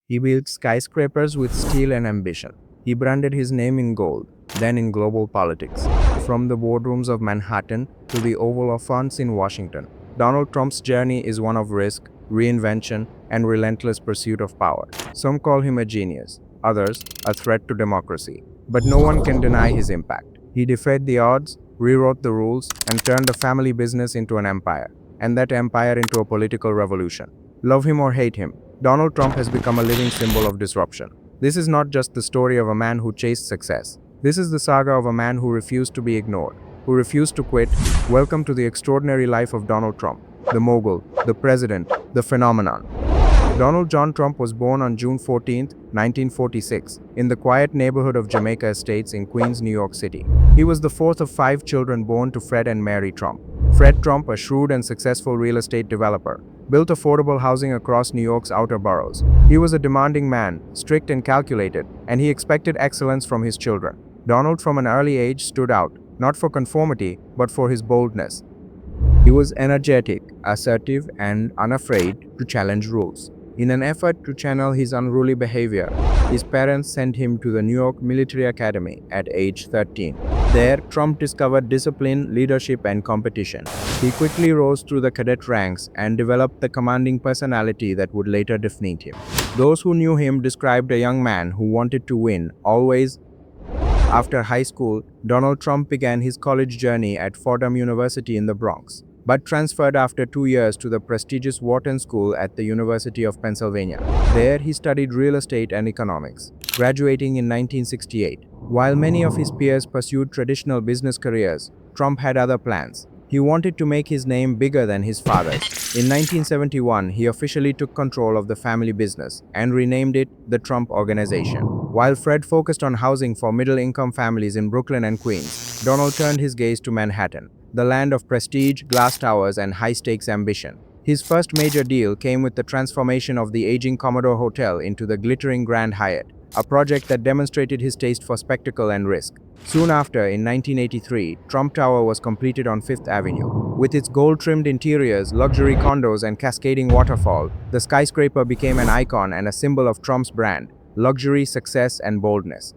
He built skyscrapers with steel and ambition. He branded his name in gold, then in global politics. From the boardrooms of Manhattan to the Oval Office in Washington, Donald Trump's journey is one of risk, reinvention, and relentless pursuit of power. Some call him a genius, others a threat to democracy. But no one can deny his impact. He defied the odds, rewrote the rules, and turned a family business into an empire, and that empire into a political revolution. Love him or hate him, Donald Trump has become a living symbol of disruption. This is not just the story of a man who chased success. This is the saga of a man who refused to be ignored, who refused to quit. Welcome to the extraordinary life of Donald Trump, the mogul, the president, the phenomenon. Donald John Trump was born on June 14, 1946, in the quiet neighborhood of Jamaica Estates in Queens, New York City. He was the fourth of 5 children born to Fred and Mary Trump. Fred Trump, a shrewd and successful real estate developer, built affordable housing across New York's outer boroughs. He was a demanding man, strict and calculated, and he expected excellence from his children. Donald from an early age stood out, not for conformity, but for his boldness. He was energetic, assertive, and unafraid to challenge rules. In an effort to channel his unruly behavior, his parents sent him to the New York Military Academy at age 13. There, Trump discovered discipline, leadership, and competition. He quickly rose through the cadet ranks and developed the commanding personality that would later defeat him. Those who knew him described a young man who wanted to win, always. After high school, Donald Trump began his college journey at Fordham University in the Bronx, but transferred after 2 years to the prestigious Wharton School at the University of Pennsylvania. There, he studied real estate and economics, graduating in 1968. While many of his peers pursued traditional business careers, Trump had other plans. He wanted to make his name bigger than his father's. In 1971, he officially took control of the family business and renamed it the Trump Organization. While Fred focused on housing for middle-income families in Brooklyn and Queens, Donald turned his gaze to Manhattan, the land of prestige, glass towers, and high-stakes ambition. His first major deal came with the transformation of the aging Commodore Hotel into the glittering Grand Hyatt, a project that demonstrated his taste for spectacle and risk. Soon after, in 1983, Trump Tower was completed on Fifth Avenue. With its gold-trimmed interiors, luxury condos, and cascading waterfall, the skyscraper became an icon and a symbol of Trump's brand: luxury, success, and boldness.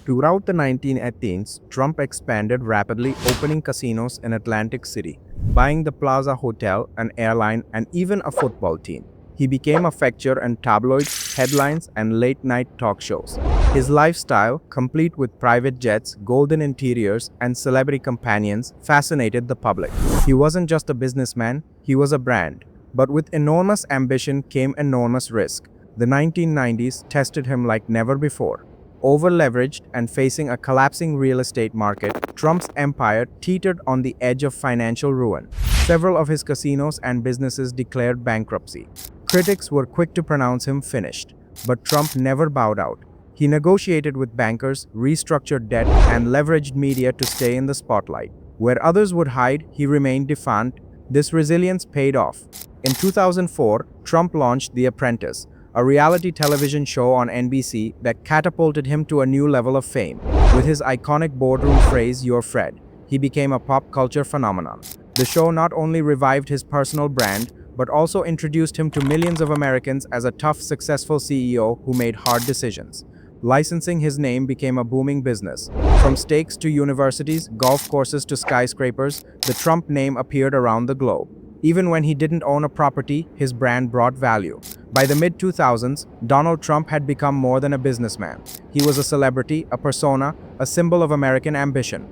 Throughout the 1980s, Trump expanded rapidly, opening casinos in Atlantic City, buying the Plaza Hotel, an airline, and even a football team. He became a fixture in tabloids, headlines, and late-night talk shows. His lifestyle, complete with private jets, golden interiors, and celebrity companions, fascinated the public. He wasn't just a businessman, he was a brand. But with enormous ambition came enormous risk. The 1990s tested him like never before. Over-leveraged and facing a collapsing real estate market, Trump's empire teetered on the edge of financial ruin. Several of his casinos and businesses declared bankruptcy. Critics were quick to pronounce him finished, but Trump never bowed out. He negotiated with bankers, restructured debt, and leveraged media to stay in the spotlight. Where others would hide, he remained defiant. This resilience paid off. In 2004, Trump launched The Apprentice, a reality television show on NBC that catapulted him to a new level of fame. With his iconic boardroom phrase, "You're Fred," he became a pop culture phenomenon. The show not only revived his personal brand, but also introduced him to millions of Americans as a tough, successful CEO who made hard decisions. Licensing his name became a booming business. From steaks to universities, golf courses to skyscrapers, the Trump name appeared around the globe. Even when he didn't own a property, his brand brought value. By the mid-2000s, Donald Trump had become more than a businessman. He was a celebrity, a persona, a symbol of American ambition.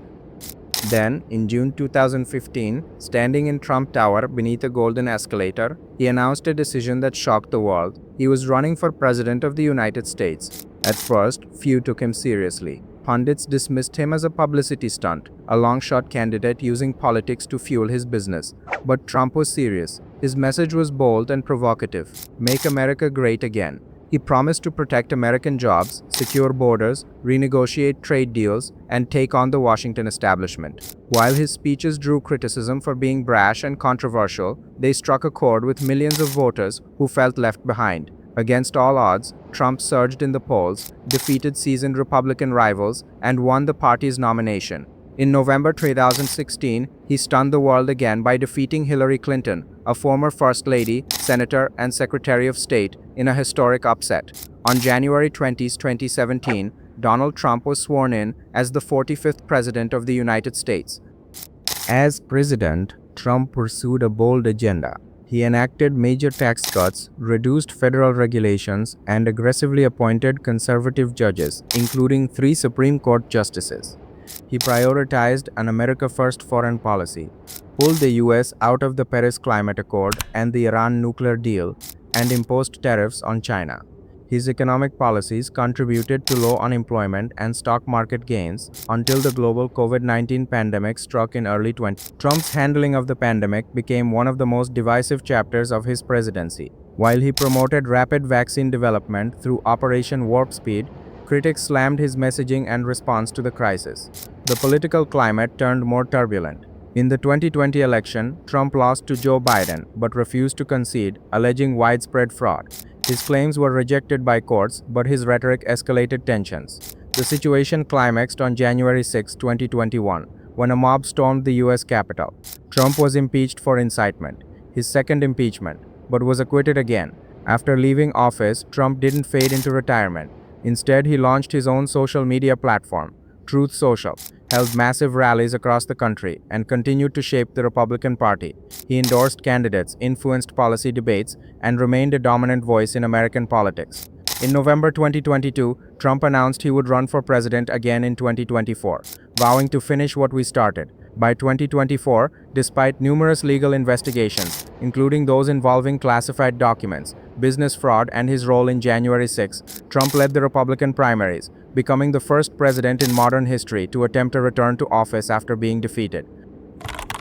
Then, in June 2015, standing in Trump Tower beneath a golden escalator, he announced a decision that shocked the world. He was running for President of the United States. At first, few took him seriously. Pundits dismissed him as a publicity stunt, a long-shot candidate using politics to fuel his business. But Trump was serious. His message was bold and provocative: "Make America great again." He promised to protect American jobs, secure borders, renegotiate trade deals, and take on the Washington establishment. While his speeches drew criticism for being brash and controversial, they struck a chord with millions of voters who felt left behind. Against all odds, Trump surged in the polls, defeated seasoned Republican rivals, and won the party's nomination. In November 2016, he stunned the world again by defeating Hillary Clinton, a former First Lady, Senator, and Secretary of State, in a historic upset. On January 20, 2017, Donald Trump was sworn in as the 45th President of the United States. As president, Trump pursued a bold agenda. He enacted major tax cuts, reduced federal regulations, and aggressively appointed conservative judges, including 3 Supreme Court justices. He prioritized an America First foreign policy, pulled the US out of the Paris Climate Accord and the Iran nuclear deal, and imposed tariffs on China. His economic policies contributed to low unemployment and stock market gains until the global COVID-19 pandemic struck in early 2020. Trump's handling of the pandemic became one of the most divisive chapters of his presidency. While he promoted rapid vaccine development through Operation Warp Speed, critics slammed his messaging and response to the crisis. The political climate turned more turbulent. In the 2020 election, Trump lost to Joe Biden but refused to concede, alleging widespread fraud. His claims were rejected by courts, but his rhetoric escalated tensions. The situation climaxed on January 6, 2021, when a mob stormed the US Capitol. Trump was impeached for incitement, his second impeachment, but was acquitted again. After leaving office, Trump didn't fade into retirement. Instead, he launched his own social media platform, Truth Social, held massive rallies across the country, and continued to shape the Republican Party. He endorsed candidates, influenced policy debates, and remained a dominant voice in American politics. In November 2022, Trump announced he would run for president again in 2024, vowing to finish what we started. By 2024, despite numerous legal investigations, including those involving classified documents, business fraud, and his role in January 6, Trump led the Republican primaries, becoming the first president in modern history to attempt a return to office after being defeated.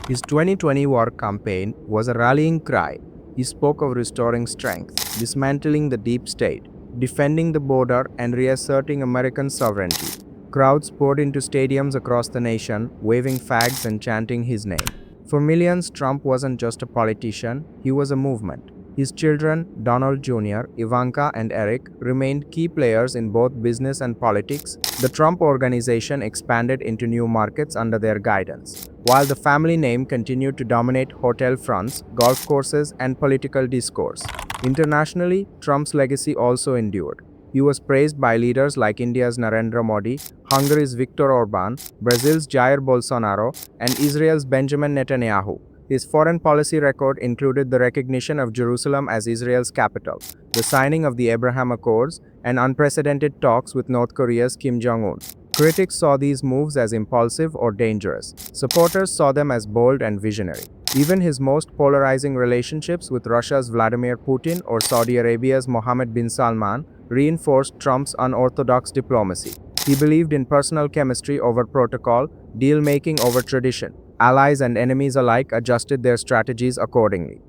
His 2020 war campaign was a rallying cry. He spoke of restoring strength, dismantling the deep state, defending the border, and reasserting American sovereignty. Crowds poured into stadiums across the nation, waving flags and chanting his name. For millions, Trump wasn't just a politician, he was a movement. His children, Donald Jr., Ivanka, and Eric, remained key players in both business and politics. The Trump Organization expanded into new markets under their guidance, while the family name continued to dominate hotel fronts, golf courses, and political discourse. Internationally, Trump's legacy also endured. He was praised by leaders like India's Narendra Modi, Hungary's Viktor Orban, Brazil's Jair Bolsonaro, and Israel's Benjamin Netanyahu. His foreign policy record included the recognition of Jerusalem as Israel's capital, the signing of the Abraham Accords, and unprecedented talks with North Korea's Kim Jong-un. Critics saw these moves as impulsive or dangerous. Supporters saw them as bold and visionary. Even his most polarizing relationships with Russia's Vladimir Putin or Saudi Arabia's Mohammed bin Salman reinforced Trump's unorthodox diplomacy. He believed in personal chemistry over protocol, deal-making over tradition. Allies and enemies alike adjusted their strategies accordingly.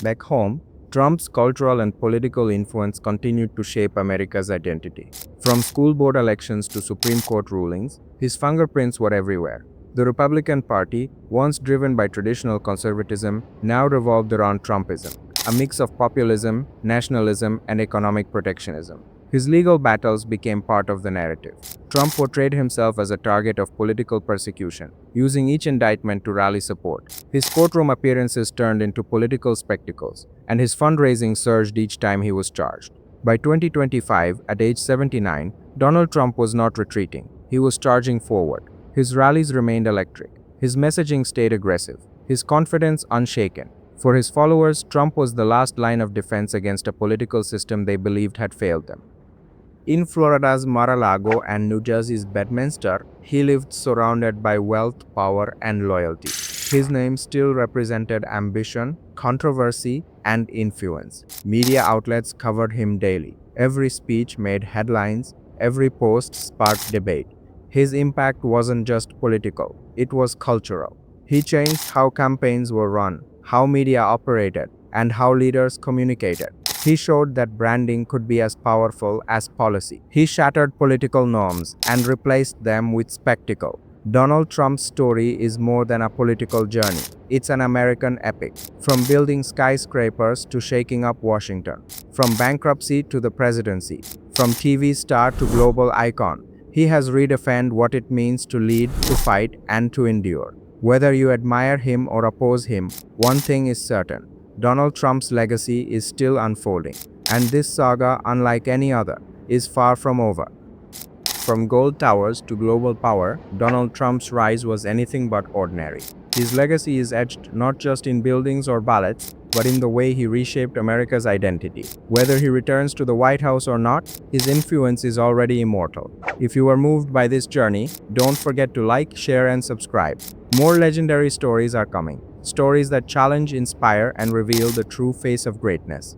Back home, Trump's cultural and political influence continued to shape America's identity. From school board elections to Supreme Court rulings, his fingerprints were everywhere. The Republican Party, once driven by traditional conservatism, now revolved around Trumpism, a mix of populism, nationalism, and economic protectionism. His legal battles became part of the narrative. Trump portrayed himself as a target of political persecution, using each indictment to rally support. His courtroom appearances turned into political spectacles, and his fundraising surged each time he was charged. By 2025, at age 79, Donald Trump was not retreating. He was charging forward. His rallies remained electric. His messaging stayed aggressive. His confidence unshaken. For his followers, Trump was the last line of defense against a political system they believed had failed them. In Florida's Mar-a-Lago and New Jersey's Bedminster, he lived surrounded by wealth, power, and loyalty. His name still represented ambition, controversy, and influence. Media outlets covered him daily. Every speech made headlines, every post sparked debate. His impact wasn't just political, it was cultural. He changed how campaigns were run, how media operated, and how leaders communicated. He showed that branding could be as powerful as policy. He shattered political norms and replaced them with spectacle. Donald Trump's story is more than a political journey. It's an American epic. From building skyscrapers to shaking up Washington. From bankruptcy to the presidency. From TV star to global icon. He has redefined what it means to lead, to fight, and to endure. Whether you admire him or oppose him, one thing is certain. Donald Trump's legacy is still unfolding, and this saga, unlike any other, is far from over. From gold towers to global power, Donald Trump's rise was anything but ordinary. His legacy is etched not just in buildings or ballots, but in the way he reshaped America's identity. Whether he returns to the White House or not, his influence is already immortal. If you are moved by this journey, don't forget to like, share, and subscribe. More legendary stories are coming. Stories that challenge, inspire, and reveal the true face of greatness.